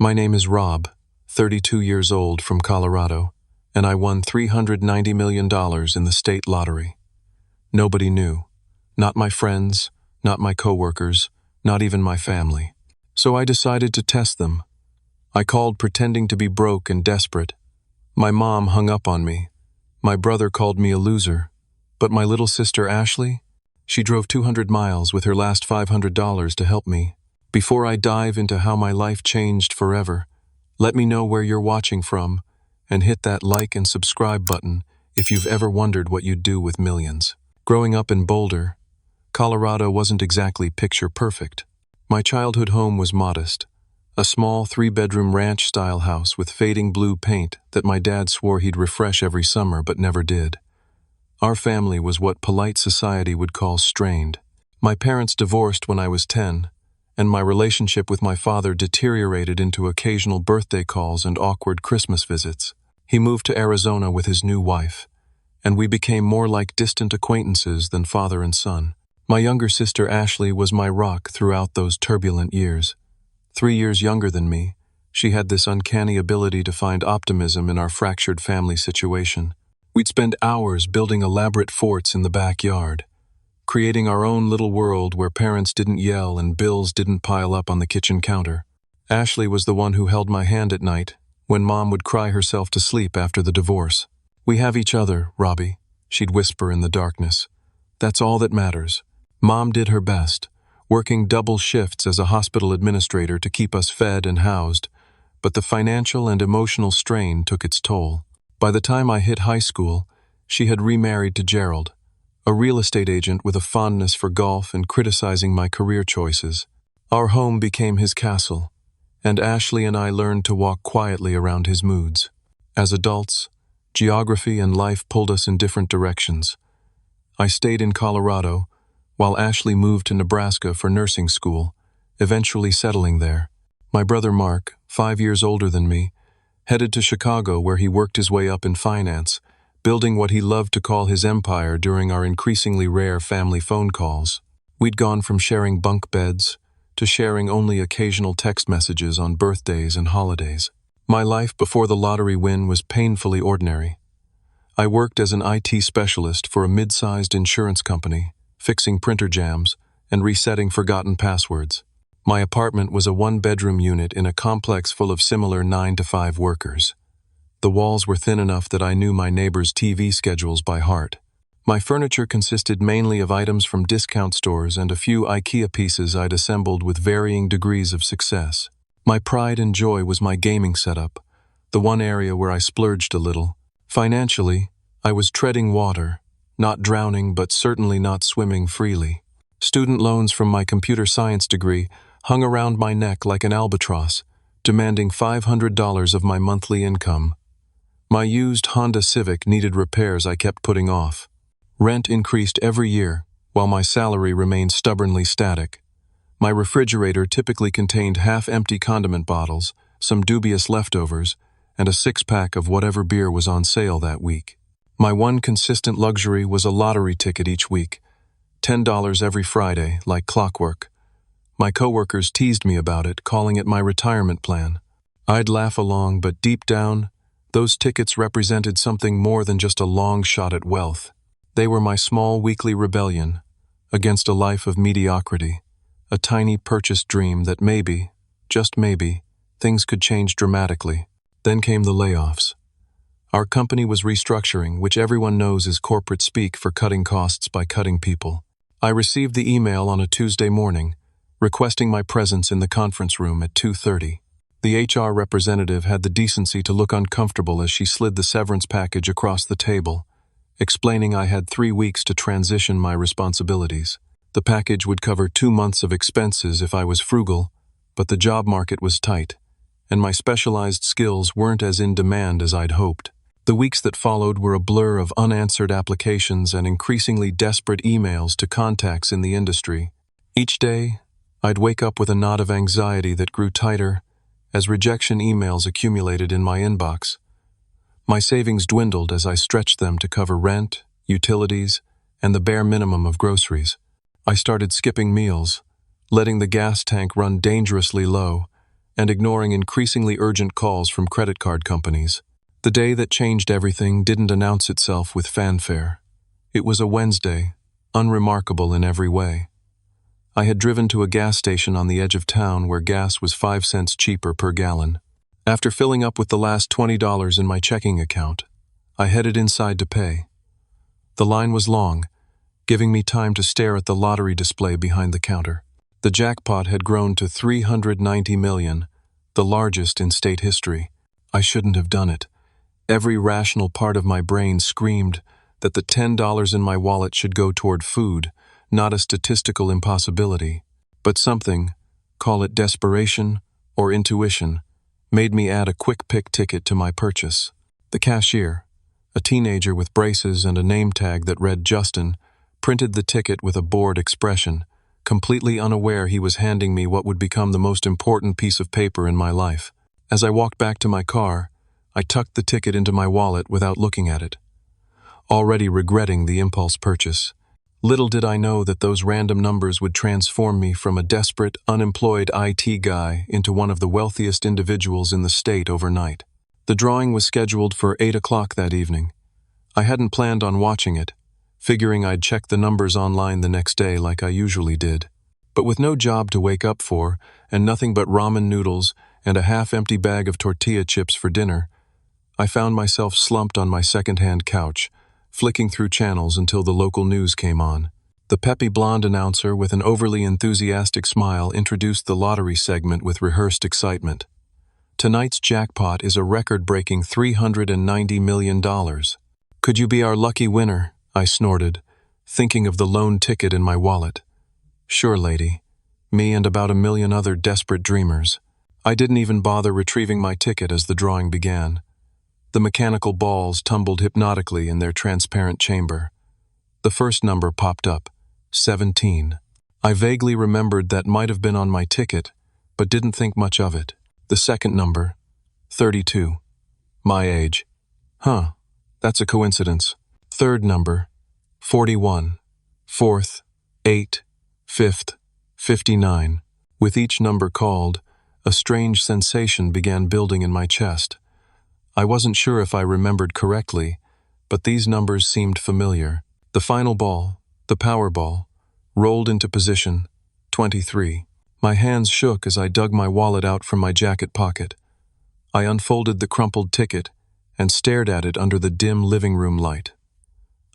My name is Rob, 32 years old, from Colorado, and I won $390 million in the state lottery. Nobody knew. Not my friends, not my coworkers, not even my family. So I decided to test them. I called pretending to be broke and desperate. My mom hung up on me. My brother called me a loser. But my little sister Ashley, she drove 200 miles with her last $500 to help me. Before I dive into how my life changed forever, let me know where you're watching from, and hit that like and subscribe button if you've ever wondered what you'd do with millions. Growing up in Boulder, Colorado wasn't exactly picture perfect. My childhood home was modest, a small 3-bedroom ranch-style house with fading blue paint that my dad swore he'd refresh every summer but never did. Our family was what polite society would call strained. My parents divorced when I was 10, and my relationship with my father deteriorated into occasional birthday calls and awkward Christmas visits. He moved to Arizona with his new wife, and we became more like distant acquaintances than father and son. My younger sister Ashley was my rock throughout those turbulent years. 3 years younger than me, she had this uncanny ability to find optimism in our fractured family situation. We'd spend hours building elaborate forts in the backyard, creating our own little world where parents didn't yell and bills didn't pile up on the kitchen counter. Ashley was the one who held my hand at night when Mom would cry herself to sleep after the divorce. "We have each other, Robbie," she'd whisper in the darkness. "That's all that matters." Mom did her best, working double shifts as a hospital administrator to keep us fed and housed, but the financial and emotional strain took its toll. By the time I hit high school, she had remarried to Gerald, a real estate agent with a fondness for golf and criticizing my career choices. Our home became his castle, and Ashley and I learned to walk quietly around his moods. As adults, geography and life pulled us in different directions. I stayed in Colorado, while Ashley moved to Nebraska for nursing school, eventually settling there. My brother Mark, 5 years older than me, headed to Chicago where he worked his way up in finance, building what he loved to call his empire during our increasingly rare family phone calls. We'd gone from sharing bunk beds to sharing only occasional text messages on birthdays and holidays. My life before the lottery win was painfully ordinary. I worked as an IT specialist for a mid-sized insurance company, fixing printer jams and resetting forgotten passwords. My apartment was a 1-bedroom unit in a complex full of similar 9-to-5 workers. The walls were thin enough that I knew my neighbors' TV schedules by heart. My furniture consisted mainly of items from discount stores and a few IKEA pieces I'd assembled with varying degrees of success. My pride and joy was my gaming setup, the one area where I splurged a little. Financially, I was treading water, not drowning but certainly not swimming freely. Student loans from my computer science degree hung around my neck like an albatross, demanding $500 of my monthly income. My used Honda Civic needed repairs I kept putting off. Rent increased every year, while my salary remained stubbornly static. My refrigerator typically contained half-empty condiment bottles, some dubious leftovers, and a 6-pack of whatever beer was on sale that week. My one consistent luxury was a lottery ticket each week, $10 every Friday, like clockwork. My coworkers teased me about it, calling it my retirement plan. I'd laugh along, but deep down, those tickets represented something more than just a long shot at wealth. They were my small weekly rebellion against a life of mediocrity, a tiny purchased dream that maybe, just maybe, things could change dramatically. Then came the layoffs. Our company was restructuring, which everyone knows is corporate speak for cutting costs by cutting people. I received the email on a Tuesday morning, requesting my presence in the conference room at 2:30. The HR representative had the decency to look uncomfortable as she slid the severance package across the table, explaining I had 3 weeks to transition my responsibilities. The package would cover 2 months of expenses if I was frugal, but the job market was tight, and my specialized skills weren't as in demand as I'd hoped. The weeks that followed were a blur of unanswered applications and increasingly desperate emails to contacts in the industry. Each day, I'd wake up with a knot of anxiety that grew tighter as rejection emails accumulated in my inbox. My savings dwindled as I stretched them to cover rent, utilities, and the bare minimum of groceries. I started skipping meals, letting the gas tank run dangerously low, and ignoring increasingly urgent calls from credit card companies. The day that changed everything didn't announce itself with fanfare. It was a Wednesday, unremarkable in every way. I had driven to a gas station on the edge of town where gas was 5 cents cheaper per gallon. After filling up with the last $20 in my checking account, I headed inside to pay. The line was long, giving me time to stare at the lottery display behind the counter. The jackpot had grown to $390 million, the largest in state history. I shouldn't have done it. Every rational part of my brain screamed that the $10 in my wallet should go toward food, not a statistical impossibility. But something, call it desperation or intuition, made me add a quick pick ticket to my purchase. The cashier, a teenager with braces and a name tag that read Justin, printed the ticket with a bored expression, completely unaware he was handing me what would become the most important piece of paper in my life. As I walked back to my car, I tucked the ticket into my wallet without looking at it, already regretting the impulse purchase. Little did I know that those random numbers would transform me from a desperate, unemployed IT guy into one of the wealthiest individuals in the state overnight. The drawing was scheduled for 8 o'clock that evening. I hadn't planned on watching it, figuring I'd check the numbers online the next day like I usually did. But with no job to wake up for, and nothing but ramen noodles and a half-empty bag of tortilla chips for dinner, I found myself slumped on my second-hand couch, flicking through channels until the local news came on. The peppy blonde announcer with an overly enthusiastic smile introduced the lottery segment with rehearsed excitement. Tonight's jackpot is a record-breaking $390 million. Could you be our lucky winner? I snorted, thinking of the lone ticket in my wallet. Sure, lady. Me and about a million other desperate dreamers. I didn't even bother retrieving my ticket as the drawing began. The mechanical balls tumbled hypnotically in their transparent chamber. The first number popped up, 17. I vaguely remembered that might have been on my ticket, but didn't think much of it. The second number, 32. My age. Huh, that's a coincidence. Third number, 41. Fourth, 8. Fifth, 59. With each number called, a strange sensation began building in my chest. I wasn't sure if I remembered correctly, but these numbers seemed familiar. The final ball, the Powerball, rolled into position, 23. My hands shook as I dug my wallet out from my jacket pocket. I unfolded the crumpled ticket and stared at it under the dim living room light.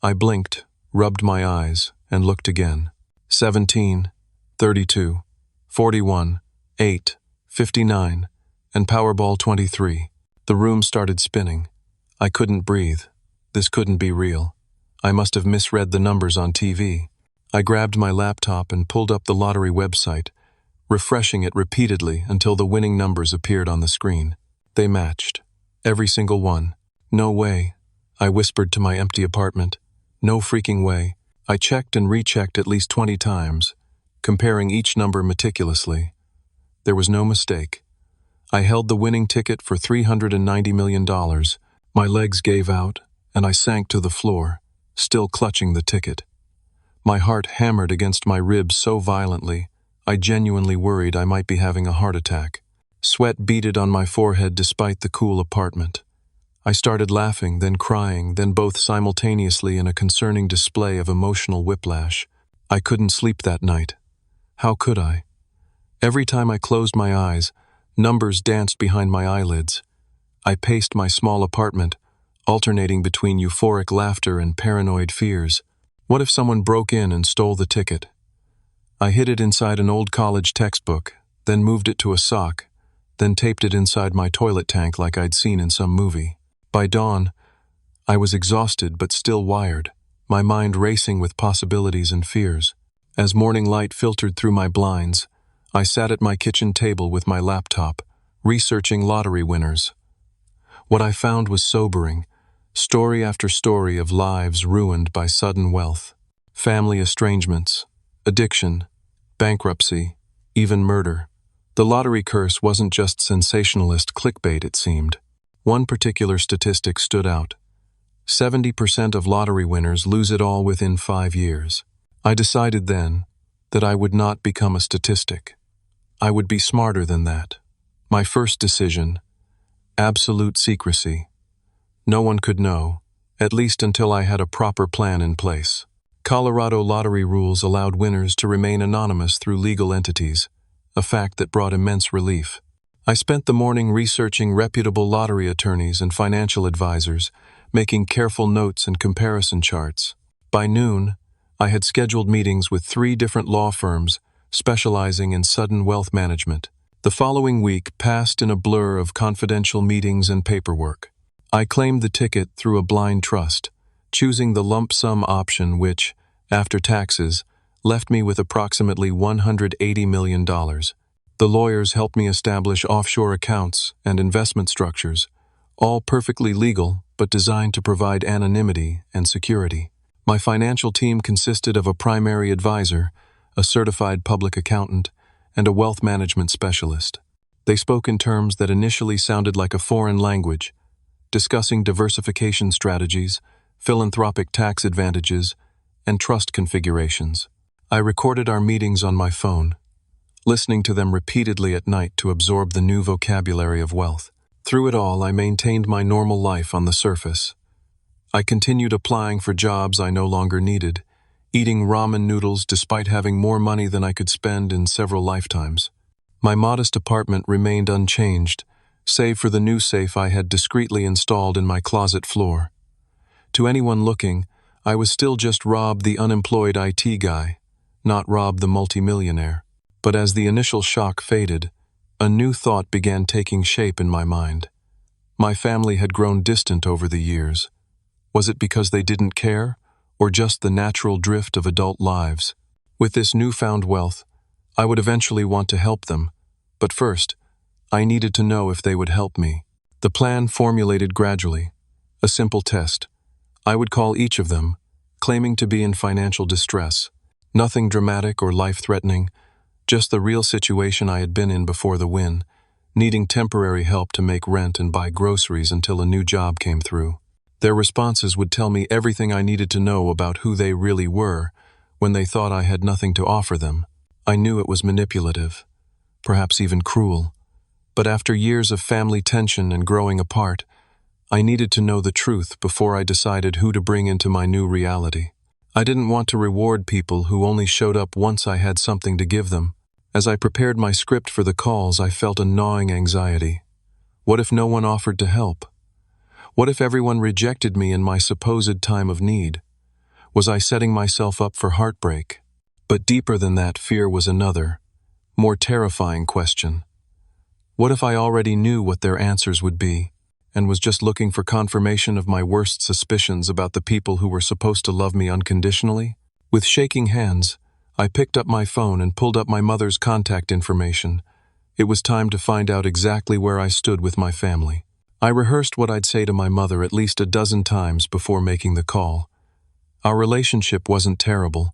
I blinked, rubbed my eyes, and looked again. 17, 32, 41, 8, 59, and Powerball 23. The room started spinning. I couldn't breathe. This couldn't be real. I must have misread the numbers on TV. I grabbed my laptop and pulled up the lottery website, refreshing it repeatedly until the winning numbers appeared on the screen. They matched. Every single one. No way. I whispered to my empty apartment. No freaking way. I checked and rechecked at least 20 times, comparing each number meticulously. There was no mistake. I held the winning ticket for $390 million. My legs gave out, and I sank to the floor, still clutching the ticket. My heart hammered against my ribs so violently, I genuinely worried I might be having a heart attack. Sweat beaded on my forehead despite the cool apartment. I started laughing, then crying, then both simultaneously in a concerning display of emotional whiplash. I couldn't sleep that night. How could I? Every time I closed my eyes, numbers danced behind my eyelids. I paced my small apartment, alternating between euphoric laughter and paranoid fears. What if someone broke in and stole the ticket? I hid it inside an old college textbook, then moved it to a sock, then taped it inside my toilet tank like I'd seen in some movie. By dawn, I was exhausted but still wired, my mind racing with possibilities and fears. As morning light filtered through my blinds, I sat at my kitchen table with my laptop, researching lottery winners. What I found was sobering, story after story of lives ruined by sudden wealth. Family estrangements, addiction, bankruptcy, even murder. The lottery curse wasn't just sensationalist clickbait, it seemed. One particular statistic stood out. 70% of lottery winners lose it all within 5 years. I decided then that I would not become a statistic. I would be smarter than that. My first decision: absolute secrecy. No one could know, at least until I had a proper plan in place. Colorado lottery rules allowed winners to remain anonymous through legal entities, a fact that brought immense relief. I spent the morning researching reputable lottery attorneys and financial advisors, making careful notes and comparison charts. By noon, I had scheduled meetings with 3 different law firms specializing in sudden wealth management. The following week passed in a blur of confidential meetings and paperwork. I claimed the ticket through a blind trust, choosing the lump sum option which, after taxes, left me with approximately $180 million. The lawyers helped me establish offshore accounts and investment structures, all perfectly legal but designed to provide anonymity and security. My financial team consisted of a primary advisor, a certified public accountant, and a wealth management specialist. They spoke in terms that initially sounded like a foreign language, discussing diversification strategies, philanthropic tax advantages, and trust configurations. I recorded our meetings on my phone, listening to them repeatedly at night to absorb the new vocabulary of wealth. Through it all, I maintained my normal life on the surface. I continued applying for jobs I no longer needed, eating ramen noodles despite having more money than I could spend in several lifetimes. My modest apartment remained unchanged, save for the new safe I had discreetly installed in my closet floor. To anyone looking, I was still just Rob, the unemployed IT guy, not Rob the multimillionaire. But as the initial shock faded, a new thought began taking shape in my mind. My family had grown distant over the years. Was it because they didn't care, or just the natural drift of adult lives? With this newfound wealth, I would eventually want to help them, but first, I needed to know if they would help me. The plan formulated gradually, a simple test. I would call each of them, claiming to be in financial distress. Nothing dramatic or life-threatening, just the real situation I had been in before the win, needing temporary help to make rent and buy groceries until a new job came through. Their responses would tell me everything I needed to know about who they really were when they thought I had nothing to offer them. I knew it was manipulative, perhaps even cruel, but after years of family tension and growing apart, I needed to know the truth before I decided who to bring into my new reality. I didn't want to reward people who only showed up once I had something to give them. As I prepared my script for the calls, I felt a gnawing anxiety. What if no one offered to help? What if everyone rejected me in my supposed time of need? Was I setting myself up for heartbreak? But deeper than that fear was another, more terrifying question. What if I already knew what their answers would be, and was just looking for confirmation of my worst suspicions about the people who were supposed to love me unconditionally? With shaking hands, I picked up my phone and pulled up my mother's contact information. It was time to find out exactly where I stood with my family. I rehearsed what I'd say to my mother at least a dozen times before making the call. Our relationship wasn't terrible,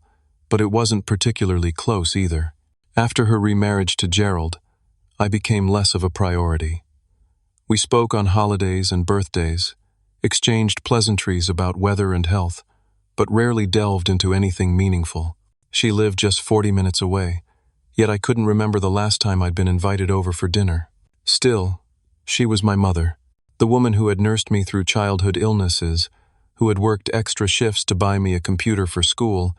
but it wasn't particularly close either. After her remarriage to Gerald, I became less of a priority. We spoke on holidays and birthdays, exchanged pleasantries about weather and health, but rarely delved into anything meaningful. She lived just 40 minutes away, yet I couldn't remember the last time I'd been invited over for dinner. Still, she was my mother, the woman who had nursed me through childhood illnesses, who had worked extra shifts to buy me a computer for school,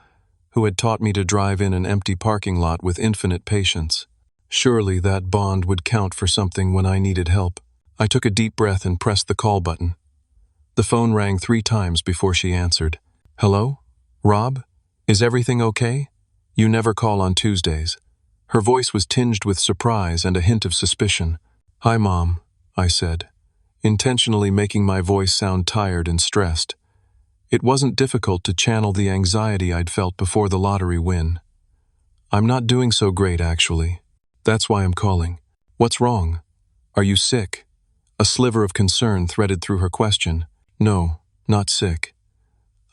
who had taught me to drive in an empty parking lot with infinite patience. Surely that bond would count for something when I needed help. I took a deep breath and pressed the call button. The phone rang 3 times before she answered. "Hello? Rob? Is everything okay? You never call on Tuesdays." Her voice was tinged with surprise and a hint of suspicion. "Hi, Mom," I said, intentionally making my voice sound tired and stressed. It wasn't difficult to channel the anxiety I'd felt before the lottery win. "I'm not doing so great, actually. That's why I'm calling." "What's wrong? Are you sick?" A sliver of concern threaded through her question. "No, not sick.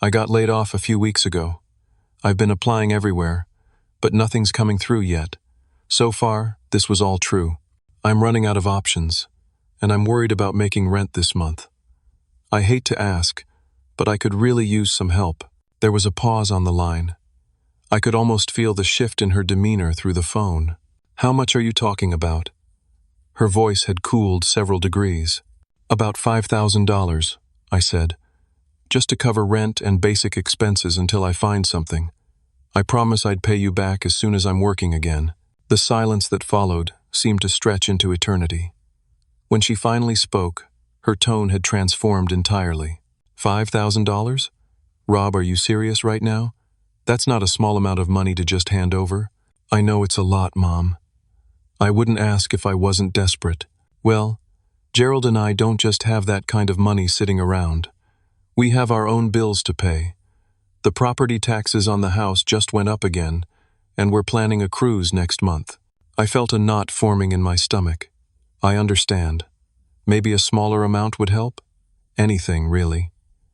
I got laid off a few weeks ago. I've been applying everywhere, but nothing's coming through yet. So far, this was all true. I'm running out of options, and I'm worried about making rent this month. I hate to ask, but I could really use some help." There was a pause on the line. I could almost feel the shift in her demeanor through the phone. "How much are you talking about?" Her voice had cooled several degrees. "About $5,000, I said, "just to cover rent and basic expenses until I find something. I promise I'd pay you back as soon as I'm working again." The silence that followed seemed to stretch into eternity. When she finally spoke, her tone had transformed entirely. $5,000? Rob, are you serious right now? That's not a small amount of money to just hand over. I know it's a lot, Mom. I wouldn't ask if I wasn't desperate. Well, Gerald and I don't just have that kind of money sitting around. We have our own bills to pay. The property taxes on the house just went up again, and we're planning a cruise next month. I felt a knot forming in my stomach. I understand. Maybe a smaller amount would help? Anything, really.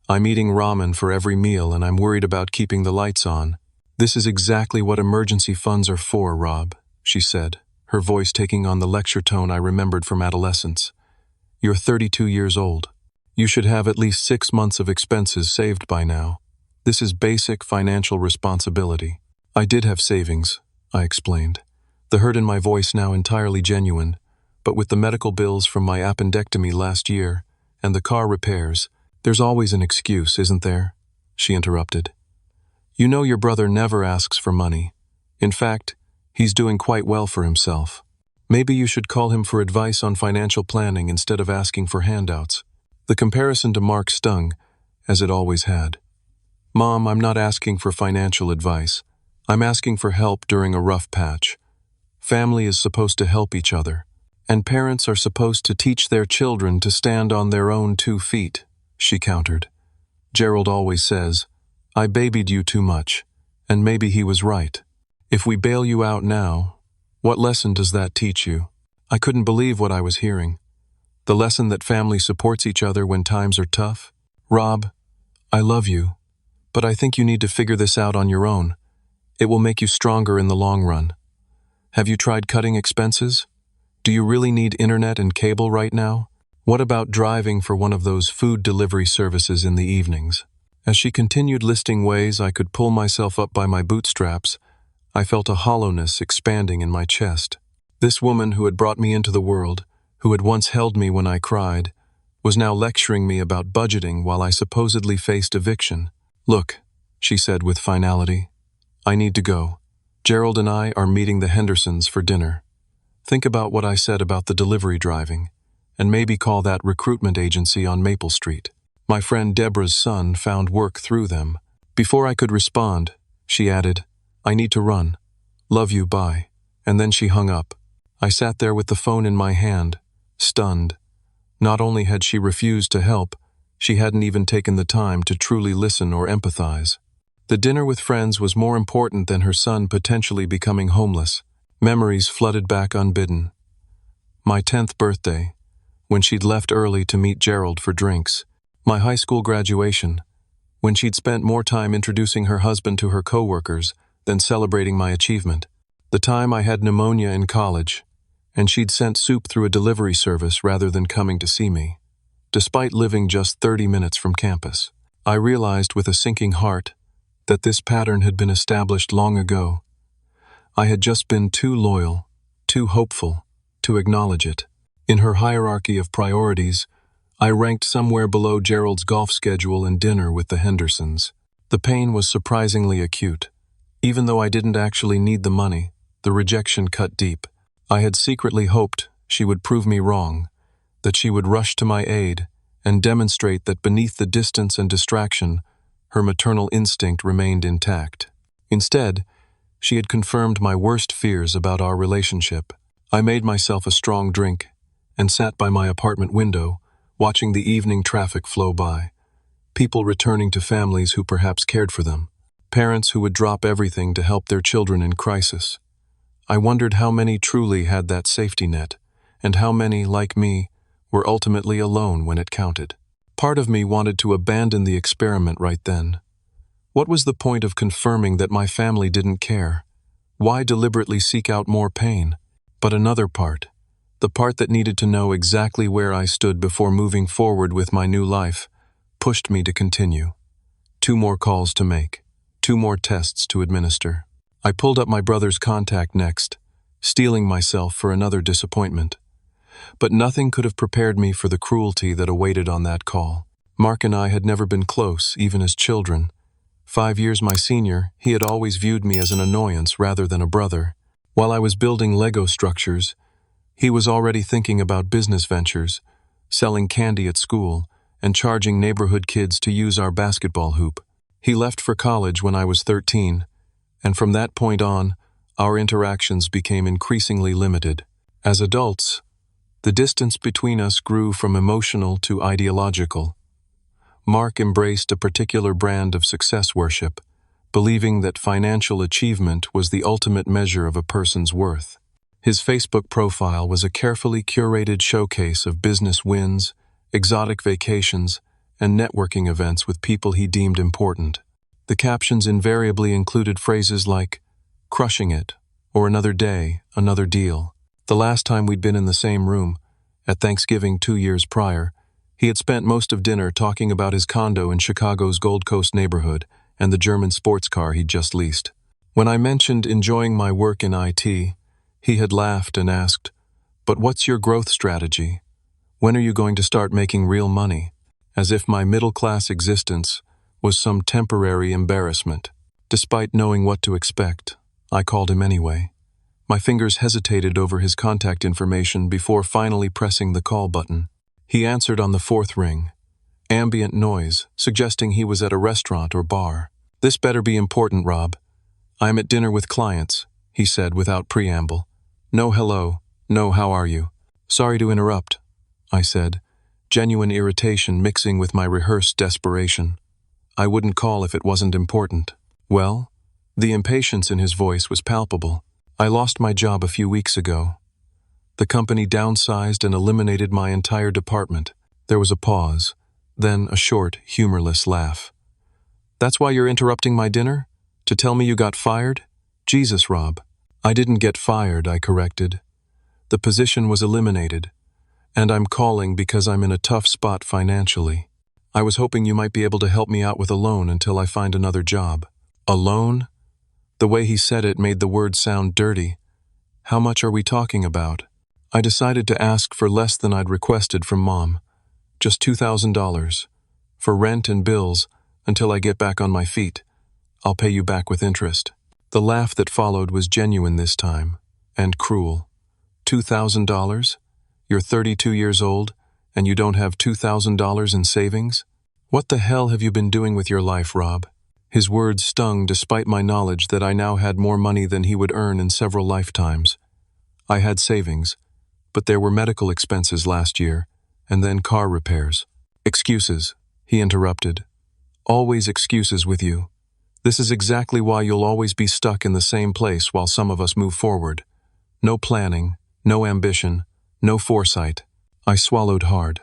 I'm eating ramen for every meal and I'm worried about keeping the lights on. This is exactly what emergency funds are for, Rob, she said, her voice taking on the lecture tone I remembered from adolescence. You're 32 years old. You should have at least 6 months of expenses saved by now. This is basic financial responsibility. I did have savings, I explained, the hurt in my voice now entirely genuine, but with the medical bills from my appendectomy last year and the car repairs, there's always an excuse, isn't there? She interrupted. You know your brother never asks for money. In fact, he's doing quite well for himself. Maybe you should call him for advice on financial planning instead of asking for handouts. The comparison to Mark stung, as it always had. Mom, I'm not asking for financial advice. I'm asking for help during a rough patch. Family is supposed to help each other, and parents are supposed to teach their children to stand on their own 2 feet, she countered. Gerald always says, I babied you too much, and maybe he was right. If we bail you out now, what lesson does that teach you? I couldn't believe what I was hearing. The lesson that family supports each other when times are tough? Rob, I love you, but I think you need to figure this out on your own. It will make you stronger in the long run. Have you tried cutting expenses? Do you really need internet and cable right now? What about driving for one of those food delivery services in the evenings? As she continued listing ways I could pull myself up by my bootstraps, I felt a hollowness expanding in my chest. This woman who had brought me into the world, who had once held me when I cried, was now lecturing me about budgeting while I supposedly faced eviction. Look, she said with finality, I need to go. Gerald and I are meeting the Hendersons for dinner. Think about what I said about the delivery driving, and maybe call that recruitment agency on Maple Street. My friend Deborah's son found work through them. Before I could respond, she added, I need to run. Love you, bye. And then she hung up. I sat there with the phone in my hand, stunned. Not only had she refused to help, she hadn't even taken the time to truly listen or empathize. The dinner with friends was more important than her son potentially becoming homeless. Memories flooded back unbidden. My 10th birthday, when she'd left early to meet Gerald for drinks. My high school graduation, when she'd spent more time introducing her husband to her coworkers than celebrating my achievement. The time I had pneumonia in college, and she'd sent soup through a delivery service rather than coming to see me. Despite living just 30 minutes from campus, I realized with a sinking heart that this pattern had been established long ago. I had just been too loyal, too hopeful, to acknowledge it. In her hierarchy of priorities, I ranked somewhere below Gerald's golf schedule and dinner with the Hendersons. The pain was surprisingly acute. Even though I didn't actually need the money, the rejection cut deep. I had secretly hoped she would prove me wrong, that she would rush to my aid and demonstrate that beneath the distance and distraction, her maternal instinct remained intact. Instead, she had confirmed my worst fears about our relationship. I made myself a strong drink and sat by my apartment window, watching the evening traffic flow by. People returning to families who perhaps cared for them. Parents who would drop everything to help their children in crisis. I wondered how many truly had that safety net, and how many, like me, were ultimately alone when it counted. Part of me wanted to abandon the experiment right then. What was the point of confirming that my family didn't care? Why deliberately seek out more pain? But another part, the part that needed to know exactly where I stood before moving forward with my new life, pushed me to continue. 2 more calls to make, 2 more tests to administer. I pulled up my brother's contact next, steeling myself for another disappointment. But nothing could have prepared me for the cruelty that awaited on that call. Mark and I had never been close, even as children. 5 years my senior, he had always viewed me as an annoyance rather than a brother. While I was building Lego structures, he was already thinking about business ventures, selling candy at school, and charging neighborhood kids to use our basketball hoop. He left for college when I was 13, and from that point on, our interactions became increasingly limited. As adults, the distance between us grew from emotional to ideological. Mark embraced a particular brand of success worship, believing that financial achievement was the ultimate measure of a person's worth. His Facebook profile was a carefully curated showcase of business wins, exotic vacations, and networking events with people he deemed important. The captions invariably included phrases like, "crushing it," or "another day, another deal." The last time we'd been in the same room, at Thanksgiving 2 years prior, he had spent most of dinner talking about his condo in Chicago's Gold Coast neighborhood and the German sports car he'd just leased. When I mentioned enjoying my work in IT, he had laughed and asked, "But what's your growth strategy? When are you going to start making real money?" As if my middle-class existence was some temporary embarrassment. Despite knowing what to expect, I called him anyway. My fingers hesitated over his contact information before finally pressing the call button. He answered on the 4th ring. Ambient noise, suggesting he was at a restaurant or bar. "This better be important, Rob. I'm at dinner with clients," he said without preamble. "No hello, no how are you." "Sorry to interrupt," I said, genuine irritation mixing with my rehearsed desperation. "I wouldn't call if it wasn't important." "Well?" The impatience in his voice was palpable. "I lost my job a few weeks ago. The company downsized and eliminated my entire department." There was a pause, then a short, humorless laugh. "That's why you're interrupting my dinner? To tell me you got fired? Jesus, Rob." "I didn't get fired," I corrected. "The position was eliminated, and I'm calling because I'm in a tough spot financially. I was hoping you might be able to help me out with a loan until I find another job." "A loan?" The way he said it made the word sound dirty. "How much are we talking about?" I decided to ask for less than I'd requested from Mom. Just $2,000. For rent and bills, until I get back on my feet. I'll pay you back with interest. The laugh that followed was genuine this time, and cruel. $2,000? You're 32 years old, and you don't have $2,000 in savings? What the hell have you been doing with your life, Rob? His words stung despite my knowledge that I now had more money than he would earn in several lifetimes. I had savings, but there were medical expenses last year, and then car repairs. "Excuses," he interrupted. "Always excuses with you. This is exactly why you'll always be stuck in the same place while some of us move forward. No planning, no ambition, no foresight." I swallowed hard.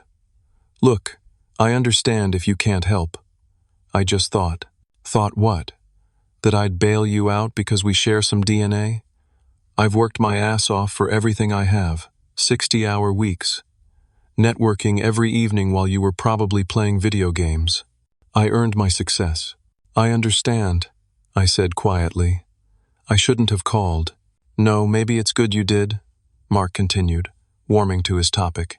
"Look, I understand if you can't help. I just thought." "Thought what? That I'd bail you out because we share some DNA? I've worked my ass off for everything I have, 60-hour weeks. Networking every evening while you were probably playing video games. I earned my success." "I understand," I said quietly. "I shouldn't have called." "No, maybe it's good you did," Mark continued, warming to his topic.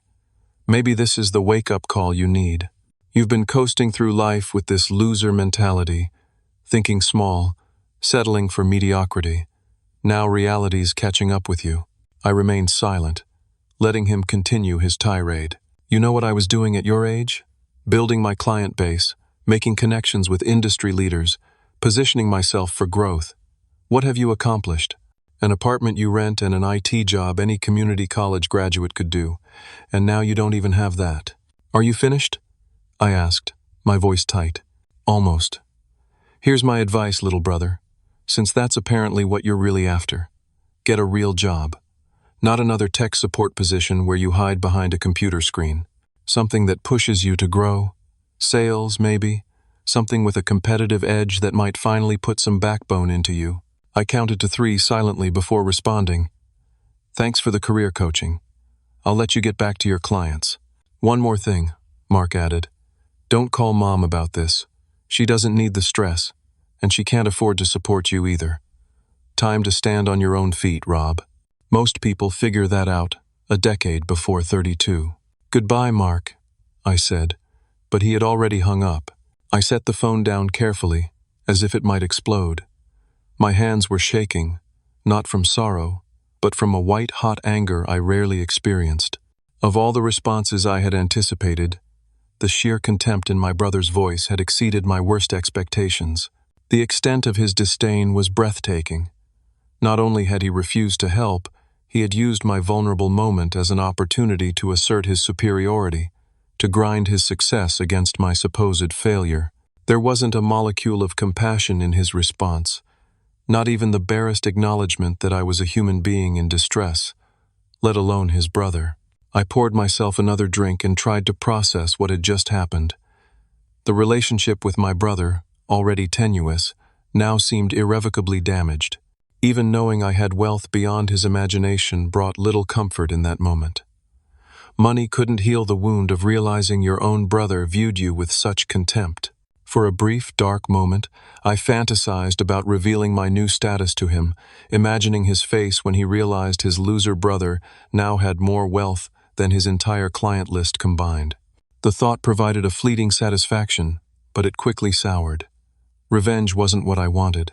"Maybe this is the wake-up call you need. You've been coasting through life with this loser mentality, thinking small, settling for mediocrity. Now reality's catching up with you." I remained silent, letting him continue his tirade. "You know what I was doing at your age? Building my client base, making connections with industry leaders, positioning myself for growth. What have you accomplished? An apartment you rent and an IT job any community college graduate could do, and now you don't even have that. Are you finished?" I asked, my voice tight. "Almost. Here's my advice, little brother, since that's apparently what you're really after. Get a real job. Not another tech support position where you hide behind a computer screen. Something that pushes you to grow. Sales, maybe. Something with a competitive edge that might finally put some backbone into you." I counted to 3 silently before responding. "Thanks for the career coaching. I'll let you get back to your clients." "One more thing," Mark added. "Don't call Mom about this. She doesn't need the stress, and she can't afford to support you either. Time to stand on your own feet, Rob." Most people figure that out a decade before 32. "Goodbye, Mark," I said, but he had already hung up. I set the phone down carefully, as if it might explode. My hands were shaking, not from sorrow, but from a white-hot anger I rarely experienced. Of all the responses I had anticipated, the sheer contempt in my brother's voice had exceeded my worst expectations. The extent of his disdain was breathtaking. Not only had he refused to help, he had used my vulnerable moment as an opportunity to assert his superiority, to grind his success against my supposed failure. There wasn't a molecule of compassion in his response, not even the barest acknowledgement that I was a human being in distress, let alone his brother. I poured myself another drink and tried to process what had just happened. The relationship with my brother, already tenuous, now seemed irrevocably damaged. Even knowing I had wealth beyond his imagination brought little comfort in that moment. Money couldn't heal the wound of realizing your own brother viewed you with such contempt. For a brief, dark moment, I fantasized about revealing my new status to him, imagining his face when he realized his loser brother now had more wealth than his entire client list combined. The thought provided a fleeting satisfaction, but it quickly soured. Revenge wasn't what I wanted.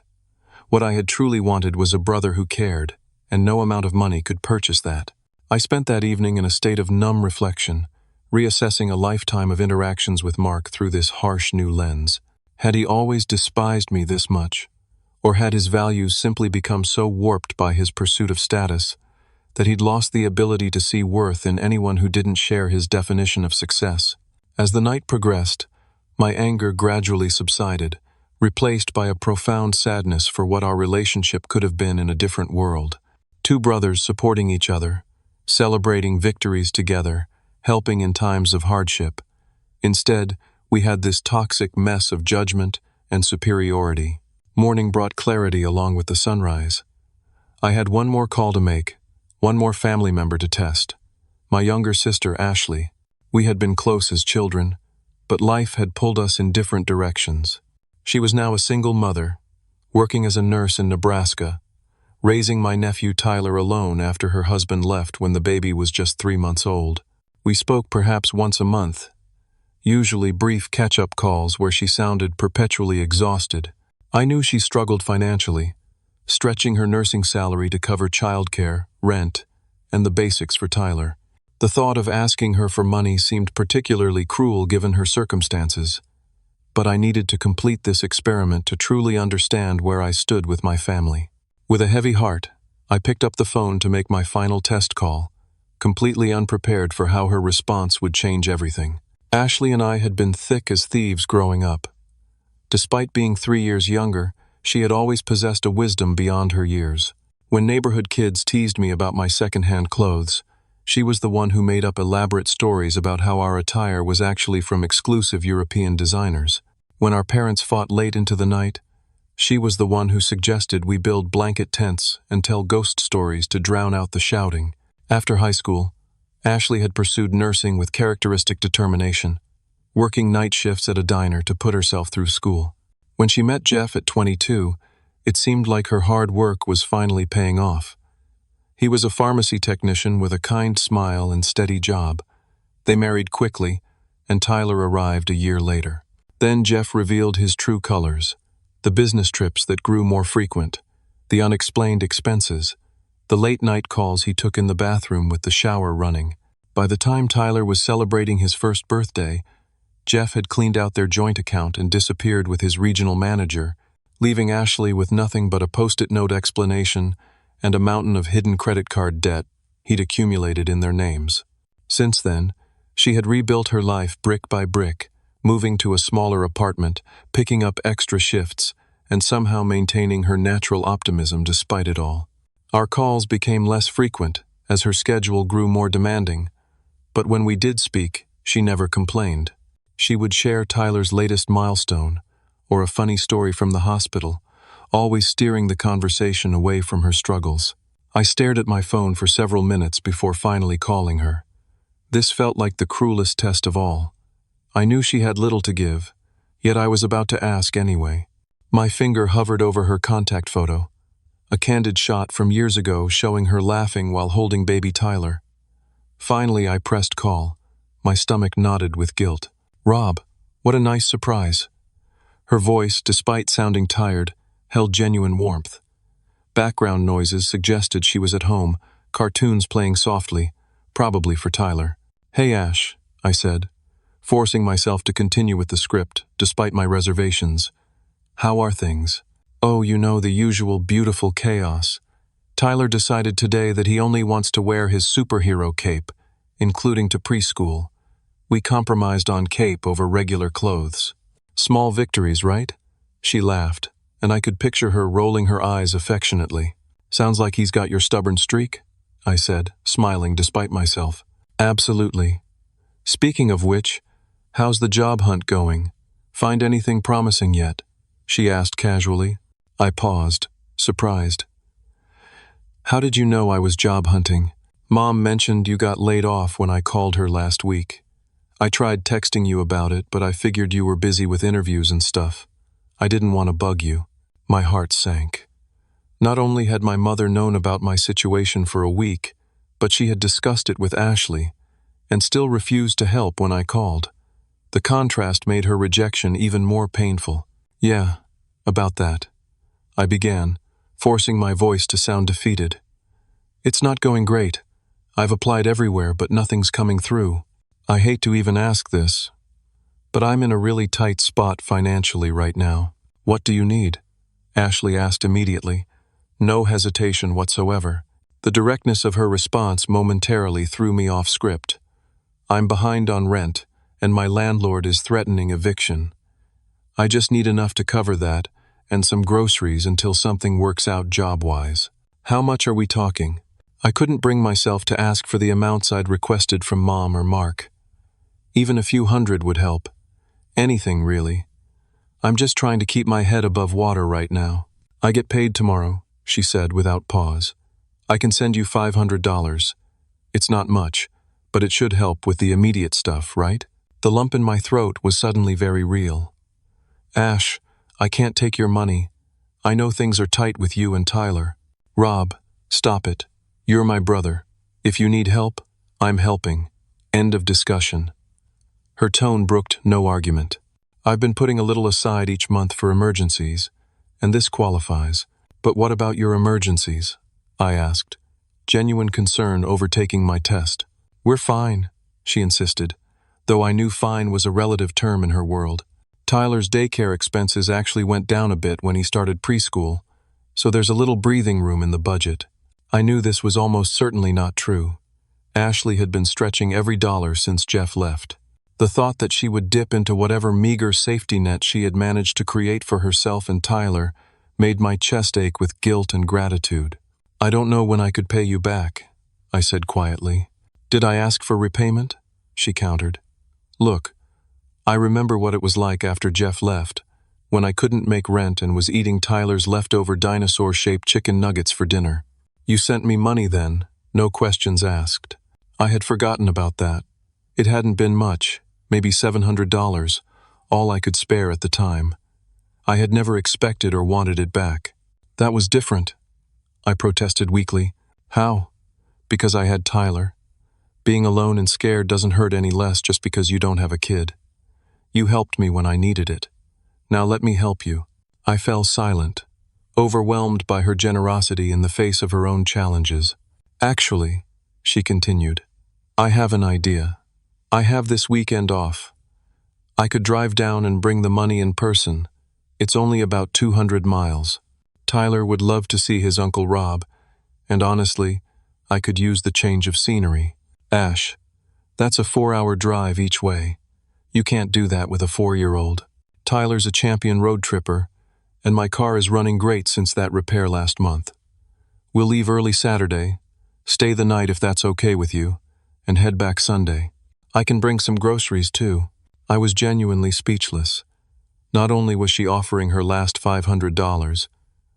What I had truly wanted was a brother who cared, and no amount of money could purchase that. I spent that evening in a state of numb reflection, reassessing a lifetime of interactions with Mark through this harsh new lens. Had he always despised me this much? Or had his values simply become so warped by his pursuit of status that he'd lost the ability to see worth in anyone who didn't share his definition of success? As the night progressed, my anger gradually subsided, replaced by a profound sadness for what our relationship could have been in a different world. Two brothers supporting each other, celebrating victories together, helping in times of hardship. Instead, we had this toxic mess of judgment and superiority. Morning brought clarity along with the sunrise. I had one more call to make, one more family member to test. My younger sister, Ashley. We had been close as children, but life had pulled us in different directions. She was now a single mother, working as a nurse in Nebraska, raising my nephew Tyler alone after her husband left when the baby was just 3 months old. We spoke perhaps once a month, usually brief catch-up calls where she sounded perpetually exhausted. I knew she struggled financially, stretching her nursing salary to cover childcare, rent, and the basics for Tyler. The thought of asking her for money seemed particularly cruel given her circumstances, but I needed to complete this experiment to truly understand where I stood with my family. With a heavy heart, I picked up the phone to make my final test call, completely unprepared for how her response would change everything. Ashley and I had been thick as thieves growing up. Despite being 3 years younger, she had always possessed a wisdom beyond her years. When neighborhood kids teased me about my second-hand clothes, she was the one who made up elaborate stories about how our attire was actually from exclusive European designers. When our parents fought late into the night, she was the one who suggested we build blanket tents and tell ghost stories to drown out the shouting. After high school, Ashley had pursued nursing with characteristic determination, working night shifts at a diner to put herself through school. When she met Jeff at 22, it seemed like her hard work was finally paying off. He was a pharmacy technician with a kind smile and steady job. They married quickly, and Tyler arrived a year later. Then Jeff revealed his true colors, the business trips that grew more frequent, the unexplained expenses, the late-night calls he took in the bathroom with the shower running. By the time Tyler was celebrating his first birthday, Jeff had cleaned out their joint account and disappeared with his regional manager, leaving Ashley with nothing but a post-it note explanation and a mountain of hidden credit card debt he'd accumulated in their names. Since then, she had rebuilt her life brick by brick, moving to a smaller apartment, picking up extra shifts, and somehow maintaining her natural optimism despite it all. Our calls became less frequent as her schedule grew more demanding, but when we did speak, she never complained. She would share Tyler's latest milestone, or a funny story from the hospital, always steering the conversation away from her struggles. I stared at my phone for several minutes before finally calling her. This felt like the cruelest test of all. I knew she had little to give, yet I was about to ask anyway. My finger hovered over her contact photo, a candid shot from years ago showing her laughing while holding baby Tyler. Finally, I pressed call. My stomach knotted with guilt. Rob, what a nice surprise. Her voice, despite sounding tired, held genuine warmth. Background noises suggested she was at home, cartoons playing softly, probably for Tyler. Hey Ash, I said, forcing myself to continue with the script, despite my reservations. How are things? Oh, you know, the usual beautiful chaos. Tyler decided today that he only wants to wear his superhero cape, including to preschool. We compromised on cape over regular clothes. Small victories, right? She laughed, and I could picture her rolling her eyes affectionately. Sounds like he's got your stubborn streak, I said, smiling despite myself. Absolutely. Speaking of which, how's the job hunt going? Find anything promising yet? She asked casually. I paused, surprised. How did you know I was job hunting? Mom mentioned you got laid off when I called her last week. I tried texting you about it, but I figured you were busy with interviews and stuff. I didn't want to bug you. My heart sank. Not only had my mother known about my situation for a week, but she had discussed it with Ashley, and still refused to help when I called. The contrast made her rejection even more painful. Yeah, about that. I began, forcing my voice to sound defeated. It's not going great. I've applied everywhere, but nothing's coming through. I hate to even ask this, but I'm in a really tight spot financially right now. What do you need? Ashley asked immediately. No hesitation whatsoever. The directness of her response momentarily threw me off script. I'm behind on rent, and my landlord is threatening eviction. I just need enough to cover that, and some groceries until something works out job-wise. How much are we talking? I couldn't bring myself to ask for the amounts I'd requested from Mom or Mark. Even a few hundred would help. Anything, really. I'm just trying to keep my head above water right now. I get paid tomorrow, she said without pause. I can send you $500. It's not much, but it should help with the immediate stuff, right? The lump in my throat was suddenly very real. Ash, I can't take your money. I know things are tight with you and Tyler. Rob, stop it. You're my brother. If you need help, I'm helping. End of discussion. Her tone brooked no argument. I've been putting a little aside each month for emergencies, and this qualifies. But what about your emergencies? I asked, genuine concern overtaking my test. We're fine, she insisted, though I knew fine was a relative term in her world. Tyler's daycare expenses actually went down a bit when he started preschool, so there's a little breathing room in the budget. I knew this was almost certainly not true. Ashley had been stretching every dollar since Jeff left. The thought that she would dip into whatever meager safety net she had managed to create for herself and Tyler made my chest ache with guilt and gratitude. I don't know when I could pay you back, I said quietly. Did I ask for repayment? She countered. Look, I remember what it was like after Jeff left, when I couldn't make rent and was eating Tyler's leftover dinosaur-shaped chicken nuggets for dinner. You sent me money then, no questions asked. I had forgotten about that. It hadn't been much, maybe $700, all I could spare at the time. I had never expected or wanted it back. That was different, I protested weakly. How? Because I had Tyler. Being alone and scared doesn't hurt any less just because you don't have a kid. You helped me when I needed it. Now let me help you. I fell silent, overwhelmed by her generosity in the face of her own challenges. Actually, she continued, I have an idea. I have this weekend off. I could drive down and bring the money in person. It's only about 200 miles. Tyler would love to see his Uncle Rob, and honestly, I could use the change of scenery. Ash, that's a 4-hour drive each way. You can't do that with a 4-year-old. Tyler's a champion road tripper, and my car is running great since that repair last month. We'll leave early Saturday, stay the night if that's okay with you, and head back Sunday. I can bring some groceries too. I was genuinely speechless. Not only was she offering her last $500,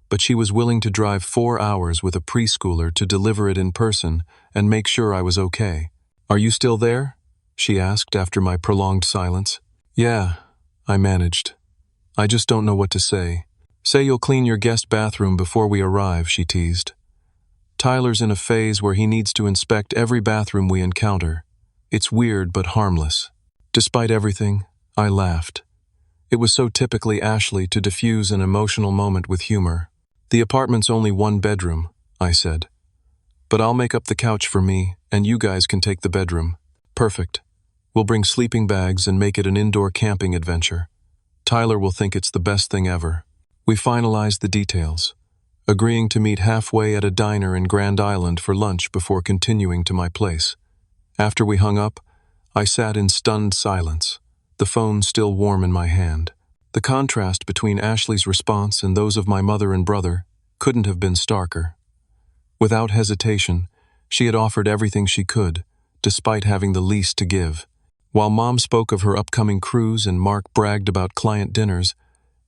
but she was willing to drive 4 hours with a preschooler to deliver it in person and make sure I was okay. Are you still there? She asked after my prolonged silence. Yeah, I managed. I just don't know what to say. Say you'll clean your guest bathroom before we arrive, she teased. Tyler's in a phase where he needs to inspect every bathroom we encounter. It's weird but harmless. Despite everything, I laughed. It was so typically Ashley to diffuse an emotional moment with humor. The apartment's only one bedroom, I said. But I'll make up the couch for me, and you guys can take the bedroom. Perfect. We'll bring sleeping bags and make it an indoor camping adventure. Tyler will think it's the best thing ever. We finalized the details, agreeing to meet halfway at a diner in Grand Island for lunch before continuing to my place. After we hung up, I sat in stunned silence, the phone still warm in my hand. The contrast between Ashley's response and those of my mother and brother couldn't have been starker. Without hesitation, she had offered everything she could, despite having the least to give. While Mom spoke of her upcoming cruise and Mark bragged about client dinners,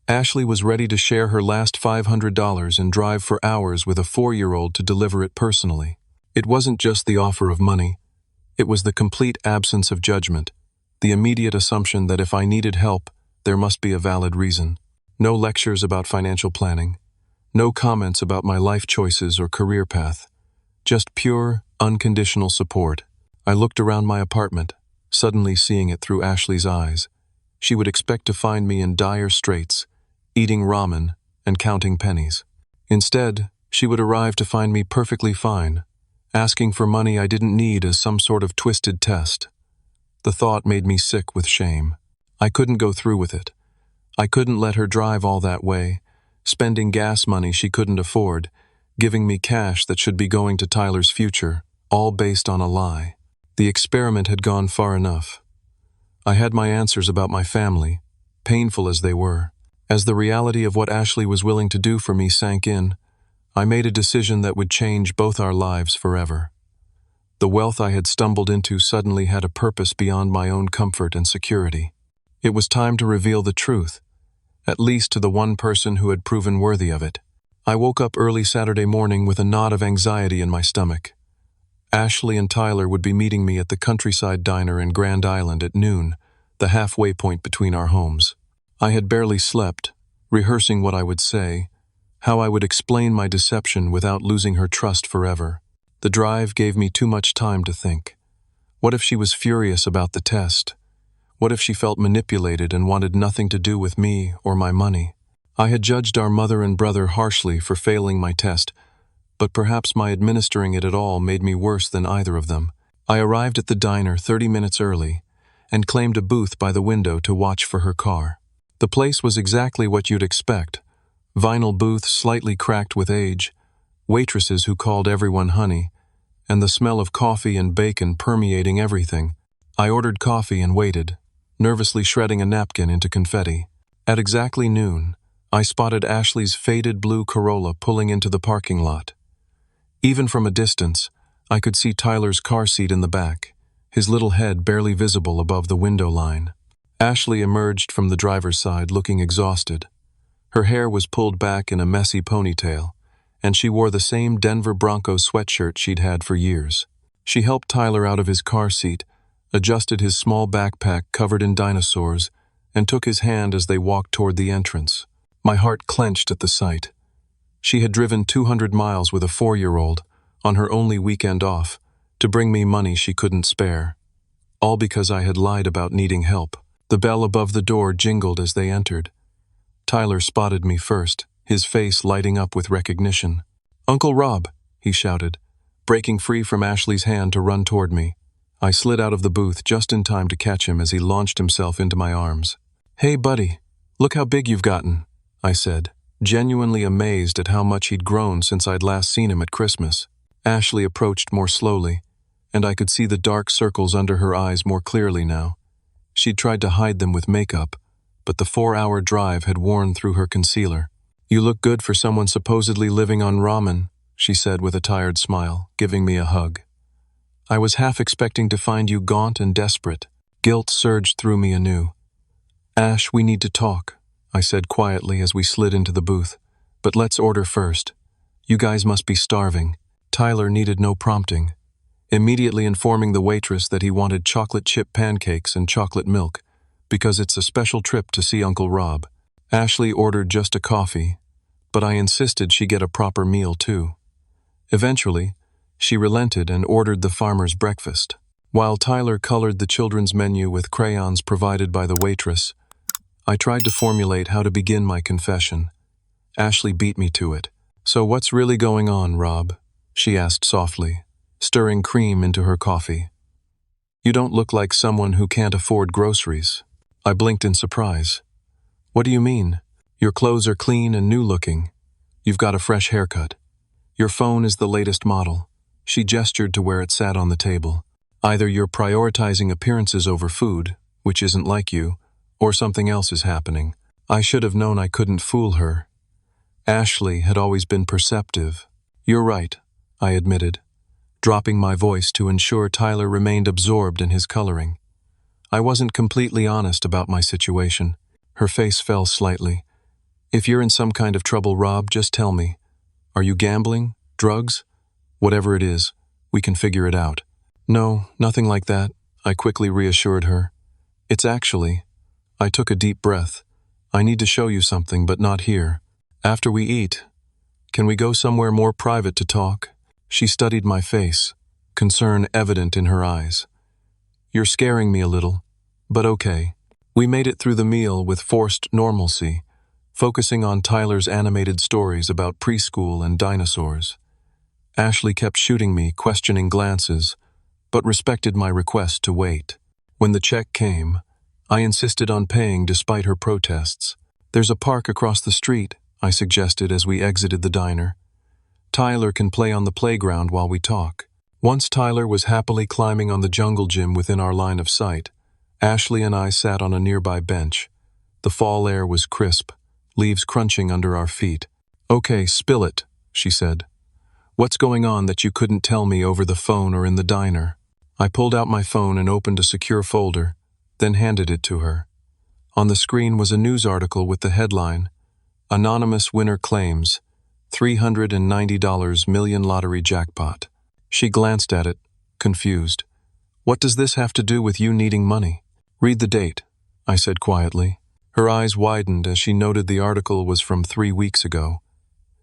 Ashley was ready to share her last $500 and drive for hours with a 4-year-old to deliver it personally. It wasn't just the offer of money. It was the complete absence of judgment, the immediate assumption that if I needed help, there must be a valid reason. No lectures about financial planning. No comments about my life choices or career path. Just pure, unconditional support. I looked around my apartment, suddenly seeing it through Ashley's eyes. She would expect to find me in dire straits, eating ramen and counting pennies. Instead, she would arrive to find me perfectly fine, asking for money I didn't need as some sort of twisted test. The thought made me sick with shame. I couldn't go through with it. I couldn't let her drive all that way, spending gas money she couldn't afford, giving me cash that should be going to Tyler's future, all based on a lie. The experiment had gone far enough. I had my answers about my family, painful as they were. As the reality of what Ashley was willing to do for me sank in, I made a decision that would change both our lives forever. The wealth I had stumbled into suddenly had a purpose beyond my own comfort and security. It was time to reveal the truth, at least to the one person who had proven worthy of it. I woke up early Saturday morning with a knot of anxiety in my stomach. Ashley and Tyler would be meeting me at the Countryside Diner in Grand Island at noon, the halfway point between our homes. I had barely slept, rehearsing what I would say, how I would explain my deception without losing her trust forever. The drive gave me too much time to think. What if she was furious about the test? What if she felt manipulated and wanted nothing to do with me or my money? I had judged our mother and brother harshly for failing my test, but perhaps my administering it at all made me worse than either of them. I arrived at the diner 30 minutes early and claimed a booth by the window to watch for her car. The place was exactly what you'd expect. Vinyl booth slightly cracked with age, waitresses who called everyone honey, and the smell of coffee and bacon permeating everything. I ordered coffee and waited, nervously shredding a napkin into confetti. At exactly noon, I spotted Ashley's faded blue Corolla pulling into the parking lot. Even from a distance, I could see Tyler's car seat in the back, his little head barely visible above the window line. Ashley emerged from the driver's side looking exhausted. Her hair was pulled back in a messy ponytail, and she wore the same Denver Broncos sweatshirt she'd had for years. She helped Tyler out of his car seat, adjusted his small backpack covered in dinosaurs, and took his hand as they walked toward the entrance. My heart clenched at the sight. She had driven 200 miles with a 4-year-old, on her only weekend off, to bring me money she couldn't spare. All because I had lied about needing help. The bell above the door jingled as they entered. Tyler spotted me first, his face lighting up with recognition. "Uncle Rob," he shouted, breaking free from Ashley's hand to run toward me. I slid out of the booth just in time to catch him as he launched himself into my arms. "Hey, buddy, look how big you've gotten," I said, genuinely amazed at how much he'd grown since I'd last seen him at Christmas. Ashley approached more slowly, and I could see the dark circles under her eyes more clearly now. She'd tried to hide them with makeup, but the 4-hour drive had worn through her concealer. "You look good for someone supposedly living on ramen," she said with a tired smile, giving me a hug. "I was half expecting to find you gaunt and desperate." Guilt surged through me anew. "Ash, we need to talk," I said quietly as we slid into the booth. "But let's order first. You guys must be starving." Tyler needed no prompting, immediately informing the waitress that he wanted chocolate chip pancakes and chocolate milk, because it's a special trip to see Uncle Rob. Ashley ordered just a coffee, but I insisted she get a proper meal too. Eventually, she relented and ordered the farmer's breakfast. While Tyler colored the children's menu with crayons provided by the waitress, I tried to formulate how to begin my confession. Ashley beat me to it. "So what's really going on, Rob?" she asked softly, stirring cream into her coffee. "You don't look like someone who can't afford groceries." I blinked in surprise. "What do you mean? Your clothes are clean and new-looking. You've got a fresh haircut. Your phone is the latest model." She gestured to where it sat on the table. "Either you're prioritizing appearances over food, which isn't like you, or something else is happening." I should have known I couldn't fool her. Ashley had always been perceptive. "You're right," I admitted, dropping my voice to ensure Tyler remained absorbed in his coloring. I wasn't completely honest about my situation. Her face fell slightly. "If you're in some kind of trouble, Rob, just tell me. Are you gambling? Drugs? Whatever it is, we can figure it out." "No, nothing like that," I quickly reassured her. "It's actually—" I took a deep breath. "I need to show you something, but not here. After we eat, can we go somewhere more private to talk?" She studied my face, concern evident in her eyes. "You're scaring me a little, but okay." We made it through the meal with forced normalcy, focusing on Tyler's animated stories about preschool and dinosaurs. Ashley kept shooting me questioning glances, but respected my request to wait. When the check came, I insisted on paying despite her protests. "There's a park across the street," I suggested as we exited the diner. "Tyler can play on the playground while we talk." Once Tyler was happily climbing on the jungle gym within our line of sight, Ashley and I sat on a nearby bench. The fall air was crisp, leaves crunching under our feet. "Okay, spill it," she said. "What's going on that you couldn't tell me over the phone or in the diner?" I pulled out my phone and opened a secure folder, then handed it to her. On the screen was a news article with the headline, "Anonymous Winner Claims, $390 Million Lottery Jackpot." She glanced at it, confused. "What does this have to do with you needing money?" "Read the date," I said quietly. Her eyes widened as she noted the article was from 3 weeks ago.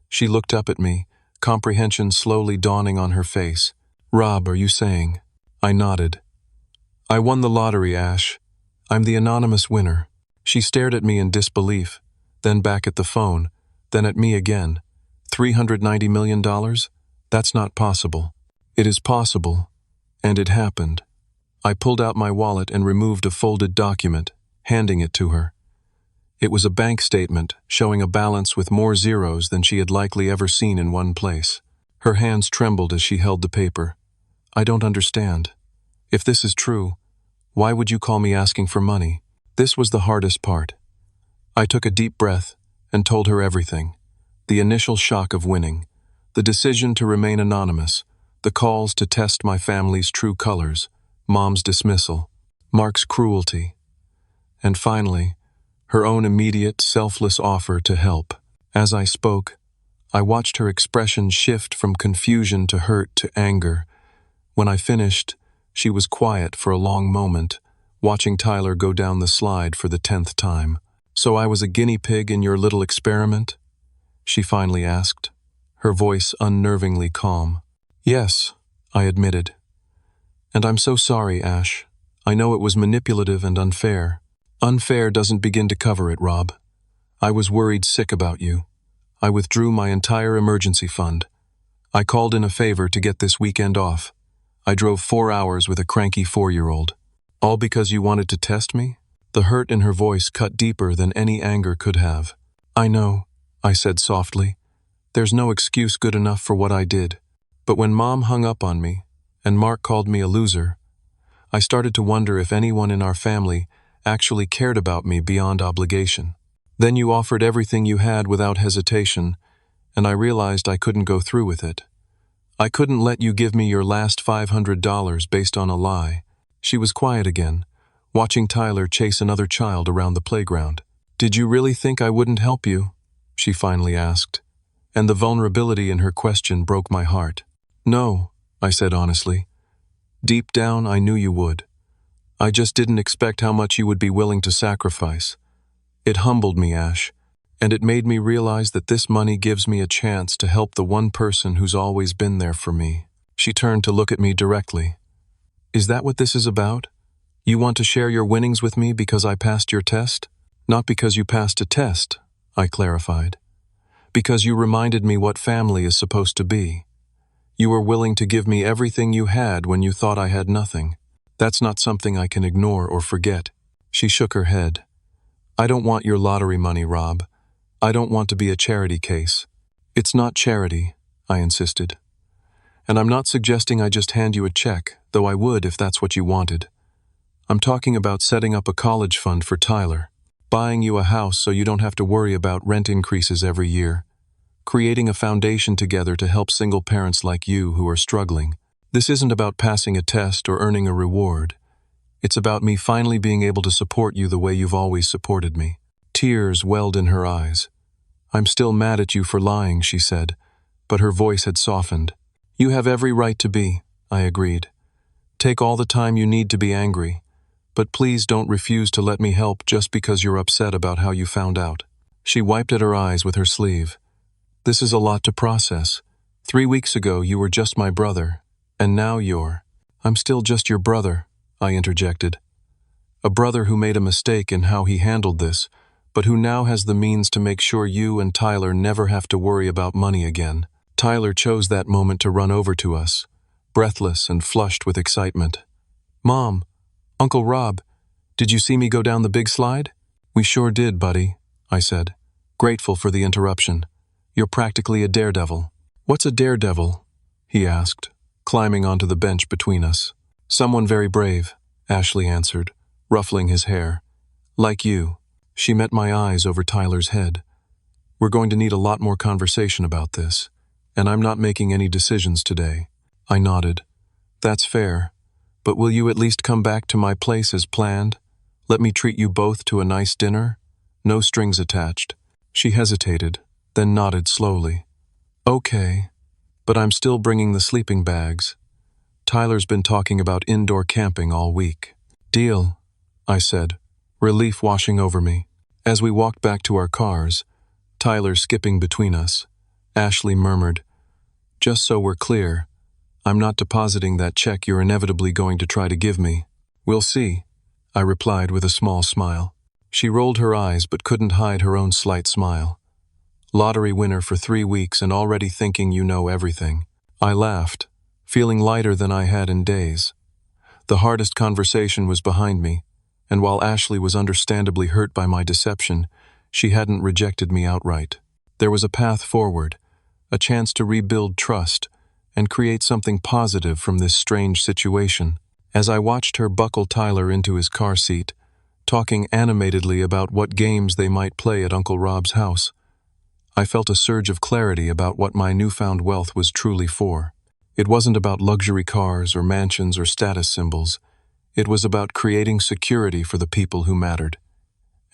She looked up at me, comprehension slowly dawning on her face. "Rob, are you saying?" I nodded. "I won the lottery, Ash. I'm the anonymous winner." She stared at me in disbelief, then back at the phone, then at me again. $390 million? That's not possible. "It is possible, and it happened." I pulled out my wallet and removed a folded document, handing it to her. It was a bank statement showing a balance with more zeros than she had likely ever seen in one place. Her hands trembled as she held the paper. "I don't understand. If this is true, why would you call me asking for money?" This was the hardest part. I took a deep breath and told her everything. The initial shock of winning, the decision to remain anonymous, the calls to test my family's true colors, Mom's dismissal, Mark's cruelty, and finally, her own immediate, selfless offer to help. As I spoke, I watched her expression shift from confusion to hurt to anger. When I finished, she was quiet for a long moment, watching Tyler go down the slide for the 10th time. "So I was a guinea pig in your little experiment?" she finally asked, her voice unnervingly calm. "Yes," I admitted. "And I'm so sorry, Ash. I know it was manipulative and unfair." "Unfair doesn't begin to cover it, Rob. I was worried sick about you. I withdrew my entire emergency fund. I called in a favor to get this weekend off. I drove 4 hours with a cranky 4-year-old. All because you wanted to test me?" The hurt in her voice cut deeper than any anger could have. "I know," I said softly. "There's no excuse good enough for what I did. But when Mom hung up on me, and Mark called me a loser, I started to wonder if anyone in our family actually cared about me beyond obligation. Then you offered everything you had without hesitation, and I realized I couldn't go through with it. I couldn't let you give me your last $500 based on a lie." She was quiet again, watching Tyler chase another child around the playground. "Did you really think I wouldn't help you?" she finally asked, and the vulnerability in her question broke my heart. "No," I said honestly. "Deep down, I knew you would. I just didn't expect how much you would be willing to sacrifice. It humbled me, Ash, And it made me realize that this money gives me a chance to help the one person who's always been there for me. She turned to look at me directly. Is that what this is about? You want to share your winnings with me because I passed your test? Not because you passed a test, I clarified. Because you reminded me what family is supposed to be. You were willing to give me everything you had when you thought I had nothing. That's not something I can ignore or forget. She shook her head. I don't want your lottery money, Rob. I don't want to be a charity case. It's not charity, I insisted. And I'm not suggesting I just hand you a check, though I would if that's what you wanted. I'm talking about setting up a college fund for Tyler, buying you a house so you don't have to worry about rent increases every year, creating a foundation together to help single parents like you who are struggling. This isn't about passing a test or earning a reward. It's about me finally being able to support you the way you've always supported me. Tears welled in her eyes. I'm still mad at you for lying, she said, but her voice had softened. You have every right to be, I agreed. Take all the time you need to be angry, but please don't refuse to let me help just because you're upset about how you found out. She wiped at her eyes with her sleeve. This is a lot to process. 3 weeks ago you were just my brother, and now you're... I'm still just your brother, I interjected. A brother who made a mistake in how he handled this, but who now has the means to make sure you and Tyler never have to worry about money again. Tyler chose that moment to run over to us, breathless and flushed with excitement. Mom, Uncle Rob, did you see me go down the big slide? We sure did, buddy, I said, grateful for the interruption. You're practically a daredevil. What's a daredevil? He asked, climbing onto the bench between us. Someone very brave, Ashley answered, ruffling his hair. Like you. She met my eyes over Tyler's head. We're going to need a lot more conversation about this, and I'm not making any decisions today. I nodded. That's fair, but will you at least come back to my place as planned? Let me treat you both to a nice dinner? No strings attached. She hesitated, then nodded slowly. Okay, but I'm still bringing the sleeping bags. Tyler's been talking about indoor camping all week. Deal, I said, relief washing over me. As we walked back to our cars, Tyler skipping between us, Ashley murmured, Just so we're clear, I'm not depositing that check you're inevitably going to try to give me. We'll see, I replied with a small smile. She rolled her eyes but couldn't hide her own slight smile. Lottery winner for 3 weeks and already thinking you know everything. I laughed, feeling lighter than I had in days. The hardest conversation was behind me, and while Ashley was understandably hurt by my deception, she hadn't rejected me outright. There was a path forward, a chance to rebuild trust and create something positive from this strange situation. As I watched her buckle Tyler into his car seat, talking animatedly about what games they might play at Uncle Rob's house, I felt a surge of clarity about what my newfound wealth was truly for. It wasn't about luxury cars or mansions or status symbols. It was about creating security for the people who mattered.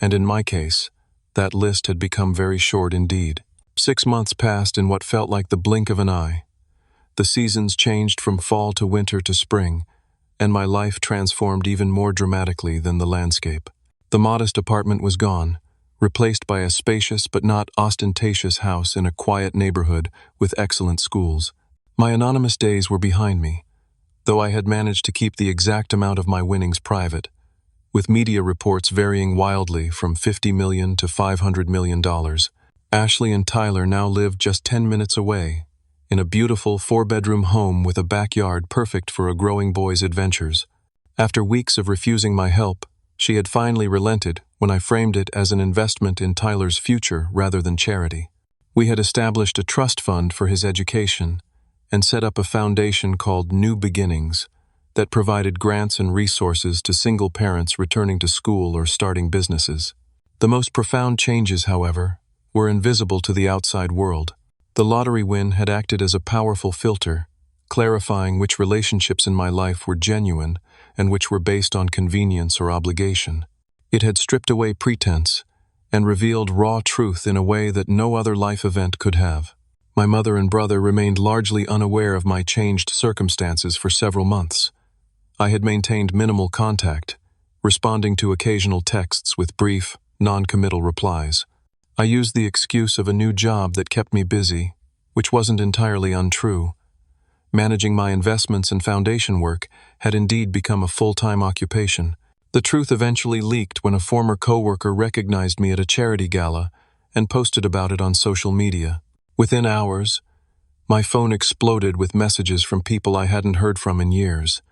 And in my case, that list had become very short indeed. 6 months passed in what felt like the blink of an eye. The seasons changed from fall to winter to spring, and my life transformed even more dramatically than the landscape. The modest apartment was gone, replaced by a spacious but not ostentatious house in a quiet neighborhood with excellent schools. My anonymous days were behind me, though I had managed to keep the exact amount of my winnings private, with media reports varying wildly from $50 million to $500 million. Ashley and Tyler now lived just 10 minutes away, in a beautiful 4-bedroom home with a backyard perfect for a growing boy's adventures. After weeks of refusing my help, she had finally relented when I framed it as an investment in Tyler's future rather than charity. We had established a trust fund for his education and set up a foundation called New Beginnings that provided grants and resources to single parents returning to school or starting businesses. The most profound changes, however, were invisible to the outside world. The lottery win had acted as a powerful filter, clarifying which relationships in my life were genuine and which were based on convenience or obligation. It had stripped away pretense and revealed raw truth in a way that no other life event could have. My mother and brother remained largely unaware of my changed circumstances for several months. I had maintained minimal contact, responding to occasional texts with brief, non-committal replies. I used the excuse of a new job that kept me busy, which wasn't entirely untrue. Managing my investments and foundation work had indeed become a full-time occupation. The truth eventually leaked when a former coworker recognized me at a charity gala and posted about it on social media. Within hours, my phone exploded with messages from people I hadn't heard from in years,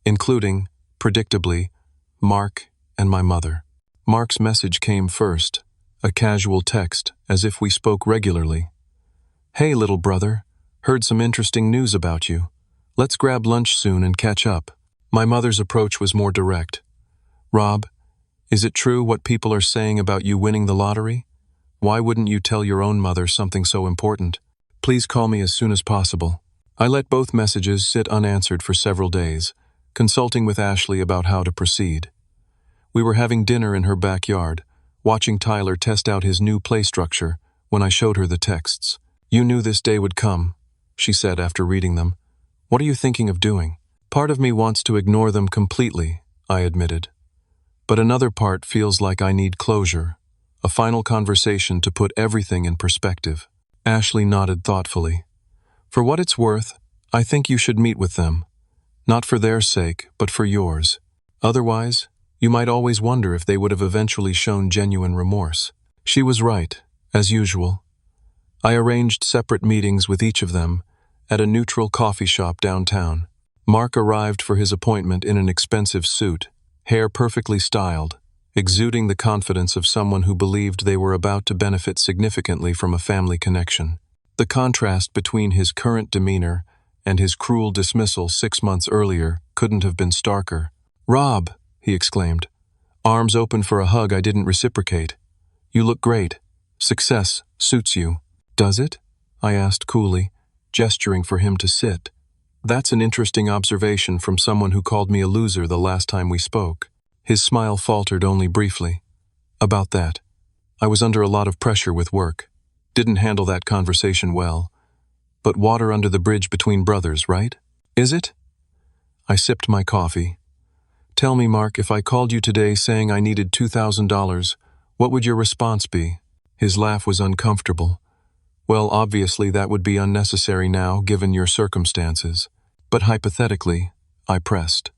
including, predictably, Mark and my mother. Mark's message came first, a casual text, as if we spoke regularly. "Hey, little brother, heard some interesting news about you. Let's grab lunch soon and catch up." My mother's approach was more direct. "Rob, is it true what people are saying about you winning the lottery? Why wouldn't you tell your own mother something so important? Please call me as soon as possible." I let both messages sit unanswered for several days, consulting with Ashley about how to proceed. We were having dinner in her backyard, watching Tyler test out his new play structure when I showed her the texts. "You knew this day would come," she said after reading them. "What are you thinking of doing?" "Part of me wants to ignore them completely," I admitted. "But another part feels like I need closure, a final conversation to put everything in perspective." Ashley nodded thoughtfully. "For what it's worth, I think you should meet with them. Not for their sake, but for yours. Otherwise, you might always wonder if they would have eventually shown genuine remorse." She was right, as usual. I arranged separate meetings with each of them at a neutral coffee shop downtown. Mark arrived for his appointment in an expensive suit, hair perfectly styled, exuding the confidence of someone who believed they were about to benefit significantly from a family connection. The contrast between his current demeanor and his cruel dismissal 6 months earlier couldn't have been starker. "Rob," he exclaimed, arms open for a hug I didn't reciprocate. "You look great. Success suits you." "Does it?" I asked coolly, gesturing for him to sit. "That's an interesting observation from someone who called me a loser the last time we spoke." His smile faltered only briefly. "About that. I was under a lot of pressure with work. Didn't handle that conversation well. But water under the bridge between brothers, right? Is it?" I sipped my coffee. "Tell me, Mark, if I called you today saying I needed $2,000, what would your response be?" His laugh was uncomfortable. "Well, obviously that would be unnecessary now, given your circumstances. But hypothetically," I pressed,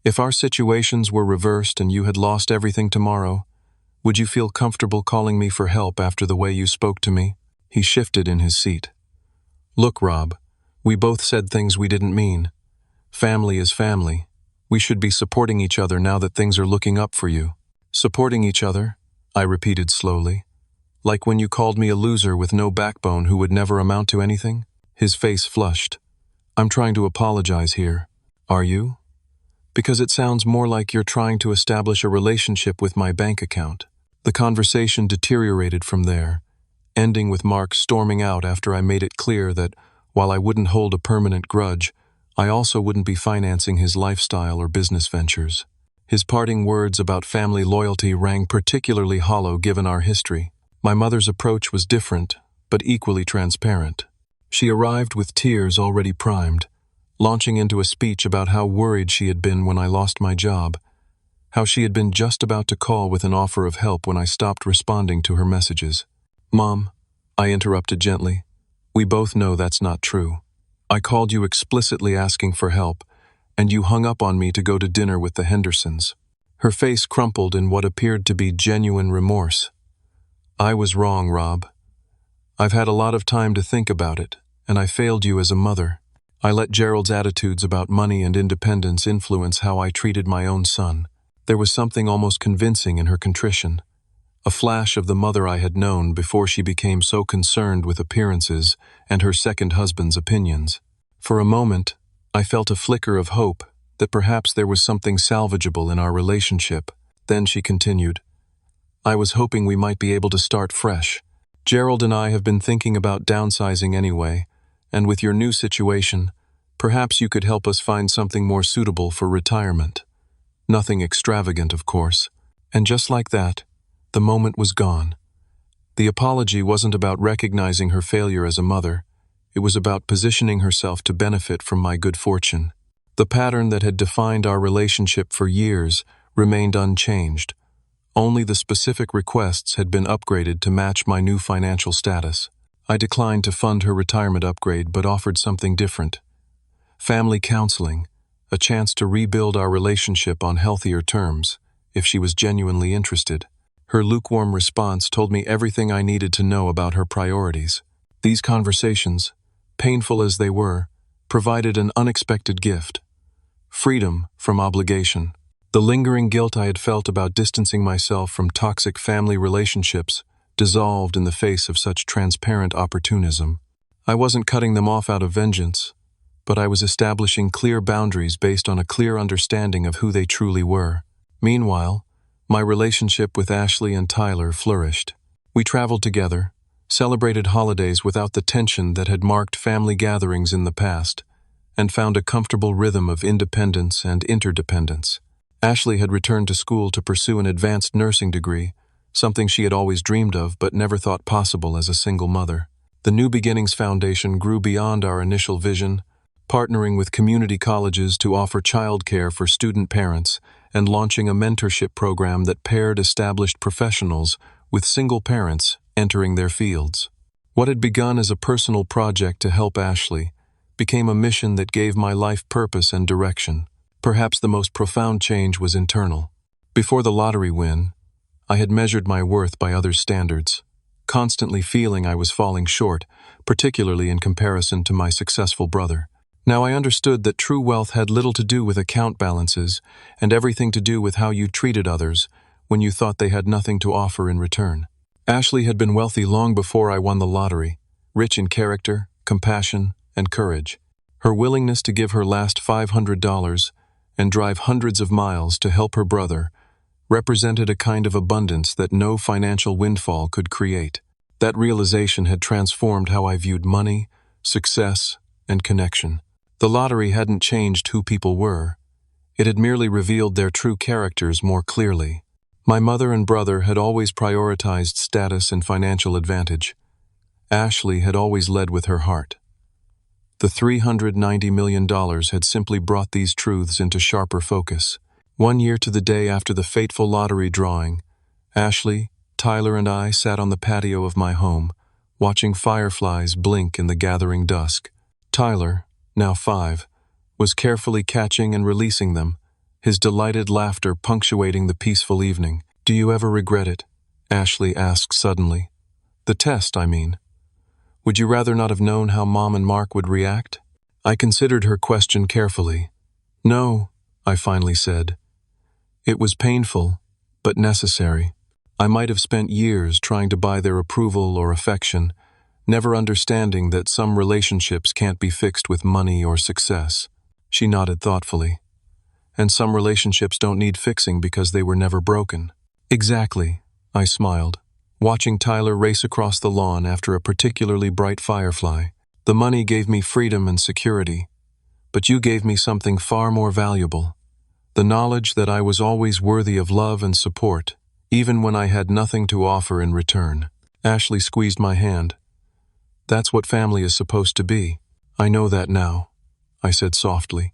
"if our situations were reversed and you had lost everything tomorrow, would you feel comfortable calling me for help after the way you spoke to me?" He shifted in his seat. "Look, Rob, we both said things we didn't mean. Family is family. We should be supporting each other now that things are looking up for you." "Supporting each other?" I repeated slowly. "Like when you called me a loser with no backbone who would never amount to anything?" His face flushed. "I'm trying to apologize here." "Are you?" "Because it sounds more like you're trying to establish a relationship with my bank account." The conversation deteriorated from there, ending with Mark storming out after I made it clear that, while I wouldn't hold a permanent grudge, I also wouldn't be financing his lifestyle or business ventures. His parting words about family loyalty rang particularly hollow given our history. My mother's approach was different, but equally transparent. She arrived with tears already primed, launching into a speech about how worried she had been when I lost my job, how she had been just about to call with an offer of help when I stopped responding to her messages. "Mom," I interrupted gently, "we both know that's not true. I called you explicitly asking for help, and you hung up on me to go to dinner with the Hendersons." Her face crumpled in what appeared to be genuine remorse. "I was wrong, Rob. I've had a lot of time to think about it, and I failed you as a mother. I let Gerald's attitudes about money and independence influence how I treated my own son." There was something almost convincing in her contrition, a flash of the mother I had known before she became so concerned with appearances and her second husband's opinions. For a moment, I felt a flicker of hope that perhaps there was something salvageable in our relationship. Then she continued, "I was hoping we might be able to start fresh. Gerald and I have been thinking about downsizing anyway, and with your new situation, perhaps you could help us find something more suitable for retirement. Nothing extravagant, of course." And just like that, the moment was gone. The apology wasn't about recognizing her failure as a mother. It was about positioning herself to benefit from my good fortune. The pattern that had defined our relationship for years remained unchanged, Only the specific requests had been upgraded to match my new financial status. I declined to fund her retirement upgrade but offered something different. Family counseling, a chance to rebuild our relationship on healthier terms, if she was genuinely interested. Her lukewarm response told me everything I needed to know about her priorities. These conversations, painful as they were, provided an unexpected gift: freedom from obligation. The lingering guilt I had felt about distancing myself from toxic family relationships dissolved in the face of such transparent opportunism. I wasn't cutting them off out of vengeance, but I was establishing clear boundaries based on a clear understanding of who they truly were. Meanwhile, my relationship with Ashley and Tyler flourished. We traveled together, celebrated holidays without the tension that had marked family gatherings in the past, and found a comfortable rhythm of independence and interdependence. Ashley had returned to school to pursue an advanced nursing degree, something she had always dreamed of but never thought possible as a single mother. The New Beginnings Foundation grew beyond our initial vision, partnering with community colleges to offer childcare for student parents and launching a mentorship program that paired established professionals with single parents entering their fields. What had begun as a personal project to help Ashley became a mission that gave my life purpose and direction. Perhaps the most profound change was internal. Before the lottery win, I had measured my worth by others' standards, constantly feeling I was falling short, particularly in comparison to my successful brother. Now I understood that true wealth had little to do with account balances and everything to do with how you treated others when you thought they had nothing to offer in return. Ashley had been wealthy long before I won the lottery, rich in character, compassion, and courage. Her willingness to give her last $500 and drive hundreds of miles to help her brother represented a kind of abundance that no financial windfall could create. That realization had transformed how I viewed money, success, and connection. The lottery hadn't changed who people were. It had merely revealed their true characters more clearly. My mother and brother had always prioritized status and financial advantage. Ashley had always led with her heart. The $390 million had simply brought these truths into sharper focus. 1 year to the day after the fateful lottery drawing, Ashley, Tyler, and I sat on the patio of my home, watching fireflies blink in the gathering dusk. Tyler, now 5, was carefully catching and releasing them, his delighted laughter punctuating the peaceful evening. "Do you ever regret it?" Ashley asked suddenly. "The test, I mean. Would you rather not have known how Mom and Mark would react?" I considered her question carefully. "No," I finally said. "It was painful, but necessary. I might have spent years trying to buy their approval or affection, never understanding that some relationships can't be fixed with money or success." She nodded thoughtfully. "And some relationships don't need fixing because they were never broken." "Exactly," I smiled, watching Tyler race across the lawn after a particularly bright firefly. "The money gave me freedom and security, but you gave me something far more valuable. The knowledge that I was always worthy of love and support, even when I had nothing to offer in return." Ashley squeezed my hand. "That's what family is supposed to be." "I know that now," I said softly.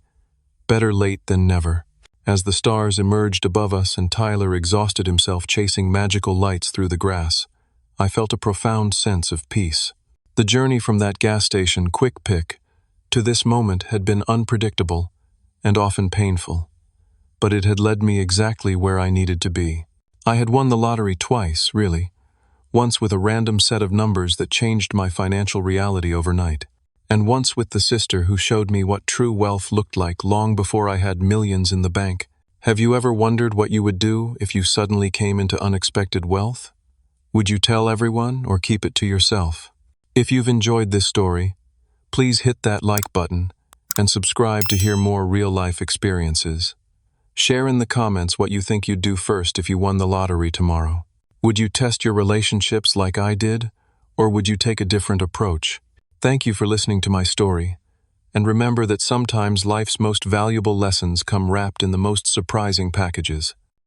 "Better late than never." As the stars emerged above us and Tyler exhausted himself chasing magical lights through the grass, I felt a profound sense of peace. The journey from that gas station quick pick to this moment had been unpredictable and often painful, but it had led me exactly where I needed to be. I had won the lottery twice, really. Once with a random set of numbers that changed my financial reality overnight, and once with the sister who showed me what true wealth looked like long before I had millions in the bank. Have you ever wondered what you would do if you suddenly came into unexpected wealth? Would you tell everyone or keep it to yourself? If you've enjoyed this story, please hit that like button and subscribe to hear more real-life experiences. Share in the comments what you think you'd do first if you won the lottery tomorrow. Would you test your relationships like I did, or would you take a different approach? Thank you for listening to my story, and remember that sometimes life's most valuable lessons come wrapped in the most surprising packages.